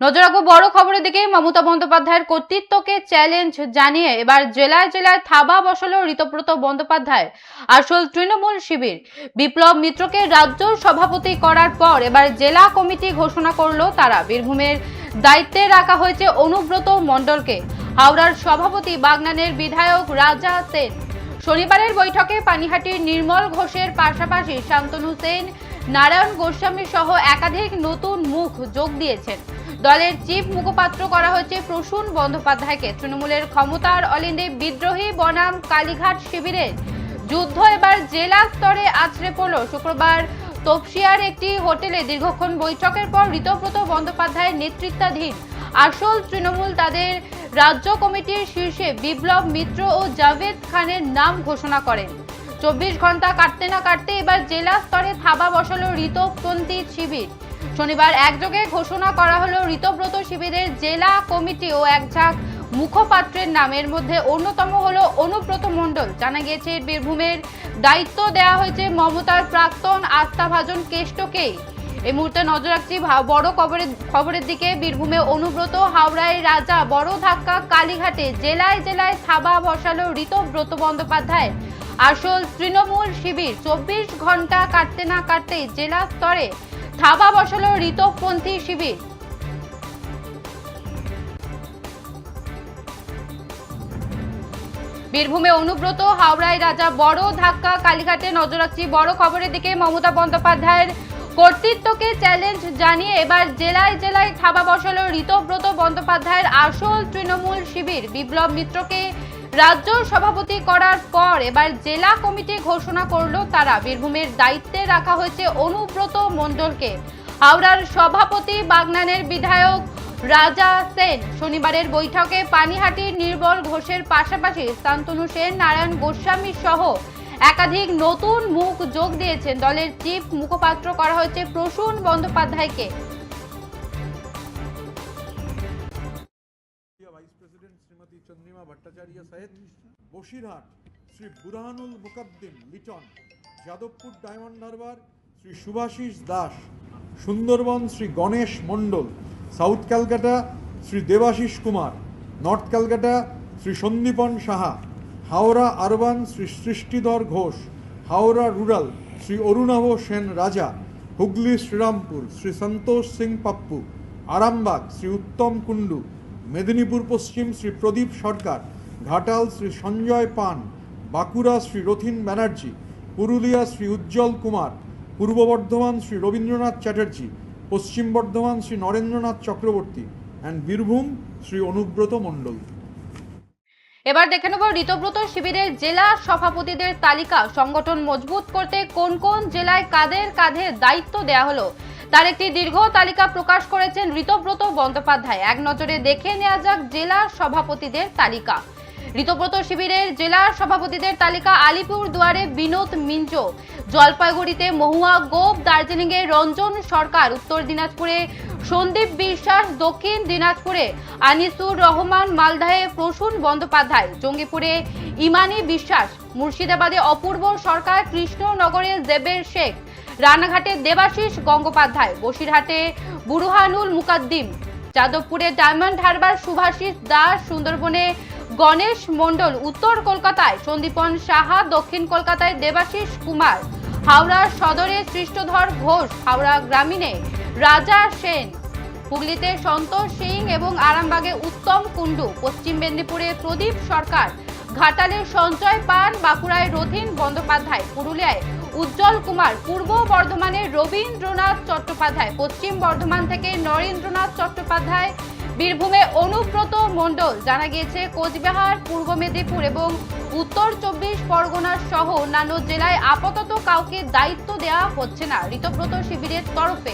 নজর রাখবো বড় খবরের দিকে। মমতা বন্দ্যোপাধ্যায়ের কর্তৃত্বকে চ্যালেঞ্জ জানিয়ে এবার জেলায় জেলায় থাবা বসালো ঋতব্রত বন্দ্যোপাধ্যায় আসল তৃণমূল শিবির। বিপ্লব মিত্রকে রাজ্য সভাপতি করার পর এবার জেলা কমিটি ঘোষণা করলো তারা। বীরভূমের দায়িত্বে রাখা হয়েছে অনুব্রত মণ্ডলকে। হাওড়ার সভাপতি বাগনানের বিধায়ক রাজা সেন। শনিবারের বৈঠকে পানিহাটির নির্মল ঘোষের পাশাপাশি শান্তনু সেন, নারায়ণ গোস্বামী সহ একাধিক নতুন মুখ যোগ দিয়েছেন। দলের চিফ মুখপাত্র করা হয়েছে প্রসূন বন্দ্যোপাধ্যায়কে। তৃণমূলের ক্ষমতার অলিন্দে বিদ্রোহী বনাম কালীঘাট শিবিরের যুদ্ধ এবার জেলা স্তরে আছড়ে পড়ল। শুক্রবার তপসিয়ার একটি হোটেলে দীর্ঘক্ষণ বৈঠকের পর ঋতব্রত বন্দ্যোপাধ্যায়ের নেতৃত্বাধীন আসল তৃণমূল তাদের রাজ্য কমিটির শীর্ষে বিপ্লব মিত্র ও জাভেদ খানের নাম ঘোষণা করেন। 24 ঘন্টা কাটতে না কাটতে এবার জেলা স্তরে থাবা বসালো ঋতপন্থী শিবির। শনিবার একযোগে ঘোষণা করা হলো ঋতব্রত শিবিরের জেলা কমিটি ও একঝাঁক মুখপাত্রের নামের মধ্যে অন্যতম হলো অনুব্রত মণ্ডল। জানা গিয়েছে বীরভূমের দায়িত্ব দেওয়া হয়েছে মমতার প্রাক্তন আস্থাভাজন কেষ্টকেই। এই মুহূর্তে নজর রাখছি বড় খবরের দিকে। বীরভূমে অনুব্রত, হাওড়ায় রাজা, বড় ধাক্কা কালীঘাটে। জেলায় জেলায় থাবা বসালো ঋতব্রত বন্দ্যোপাধ্যায় আসল তৃণমূল শিবির। 24 ঘন্টা কাটতে না কাটতেই জেলা স্তরে থাবা বসালো ঋতপন্থী শিবির। বীরভূমে অনুব্রত, হাওড়ায় রাজা, বড় ধাক্কা কালীঘাটে। নজর রাখছি বড় খবরের দিকে। মমতা বন্দ্যোপাধ্যায়ের কর্তৃত্বকে চ্যালেঞ্জ জানিয়ে এবার জেলায় জেলায় থাবা বসালো ঋতব্রত বন্দ্যোপাধ্যায়ের আসল তৃণমূল শিবির। বিপ্লব মিত্রকে রাজ্য সভাপতি করার পর এবার জেলা কমিটি ঘোষণা করলো তারা। বীরভূমের দায়িত্বে রাখা হয়েছে অনুব্রত মণ্ডলকে। হাওড়ার সভাপতি বাগনানের বিধায়ক রাজা সেন। শনিবারের বৈঠকে পানিহাটির নির্মল ঘোষের পাশাপাশি শান্তনু সেন, নারায়ণ গোস্বামী সহ একাধিক নতুন মুখ যোগ দিয়েছেন। দলের চিফ মুখপাত্র করা হয়েছে প্রসূন বন্দ্যোপাধ্যায়কে। वाइस प्रेसिडेंट श्रीमती चंद्रिमा भट्टाचार्य सहित Basirhat Shri Burhanul Mukaddim Liton, Jadavpur Diamond Harbour Shri Subhashish Das, Sundarban Shri Ganesh Mandal, South Kolkata Shri Debashish Kumar, North Kolkata Shri Sandipan Saha, Howrah Urban Shri Srishtidhar Ghosh, Howrah Rural Shri Arunava Sen Raja, Hooghly Srirampur Shri Santosh Singh Pappu, Arambagh Shri Uttam Kundu, Medinipur पश्चिम श्री प्रदीप सरकार, घाटाल श्री संजय पान, बाँकुड़ा श्री रथिन बनर्जी, पुरुलिया श्री उज्जवल कुमार, पूर्व बर्धमान श्री रवींद्रनाथ चैटार्जी, पश्चिम बर्धमान श्री नरेंद्रनाथ चक्रवर्ती एंड बीरभूम श्री अनुब्रत मंडल। এবার দেখে নেব ঋতব্রত শিবিরের জেলা সভাপতিদের তালিকা। সংগঠন মজবুত করতে কোন কোন জেলায় কাদের কাঁধে দায়িত্ব দেওয়া হলো তার একটি দীর্ঘ তালিকা প্রকাশ করেছেন ঋতব্রত বন্দ্যোপাধ্যায়। এক নজরে দেখে নেওয়া যাক জেলা সভাপতিদের তালিকা। ঋতব্রত শিবিরের জেলা সভাপতিদের তালিকা। আলিপুর দুয়ারে বিনোদ মিঞ্জো, জলপাইগুড়িতে মহুয়া গোপ, দার্জিলিংয়ে রঞ্জন সরকার, উত্তর দিনাজপুরে সন্দীপ বিশ্বাস, দক্ষিণ দিনাজপুরে আনিসুর রহমান, মালদাহে প্রসূন বন্দ্যোপাধ্যায়, জঙ্গিপুরে ইমানি বিশ্বাস, মুর্শিদাবাদে অপূর্ব সরকার, কৃষ্ণনগরে জেবের শেখ, রানাঘাটে দেবাশিস গঙ্গোপাধ্যায়, বসিরহাটে বুরহানুল মুকদ্দিম, যাদবপুরে ডায়মন্ড হারবার সুভাষিষ দাস, সুন্দরবনে গণেশ মণ্ডল, উত্তর কলকাতায় সন্দীপন সাহা, দক্ষিণ কলকাতায় দেবাশিস কুমার, হাওড়া সদরে সৃষ্টধর ঘোষ, হাওড়া গ্রামীণে রাজা সেন, হুগলিতে সন্তোষ সিং এবং আরামবাগে উত্তম কুন্ডু, পশ্চিম মেদিনীপুরে প্রদীপ সরকার, ঘাটালে সঞ্জয় পান, বাঁকুড়ায় রথিন বন্দ্যোপাধ্যায়, পুরুলিয়ায় উজ্জ্বল কুমার, পূর্ব বর্ধমানে রবীন্দ্রনাথ চট্টোপাধ্যায়, পশ্চিম বর্ধমান থেকে নরেন্দ্রনাথ চট্টোপাধ্যায়, বীরভূমে অনুব্রত মণ্ডল। জানা গিয়েছে কোচবিহার, পূর্ব মেদিনীপুর এবং উত্তর 24 পরগনা সহ অন্যান্য জেলায় আপাতত কাউকে দায়িত্ব দেওয়া হচ্ছে না ঋতব্রত শিবিরের তরফে।